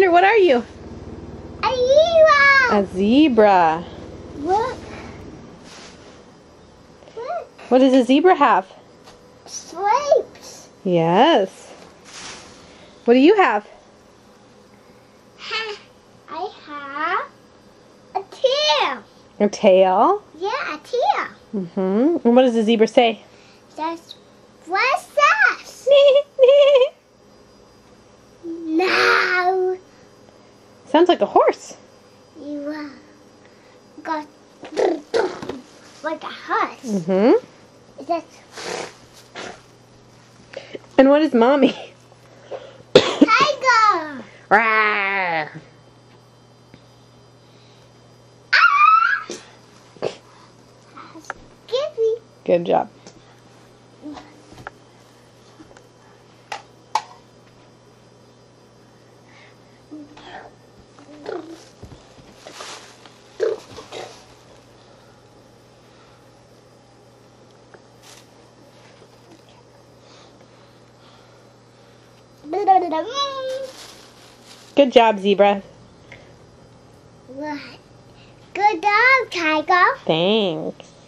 Tanner, what are you? A zebra. A zebra. Look. Look. What does a zebra have? Stripes. Yes. What do you have? I have a tail. A tail. Yeah, a tail. And what does the zebra say? That's what's that? No. Sounds like a horse. You got like a horse. That's And what is mommy? tiger. Rawr. Skippy. Good job. Good job, zebra. Good dog, tiger. Thanks.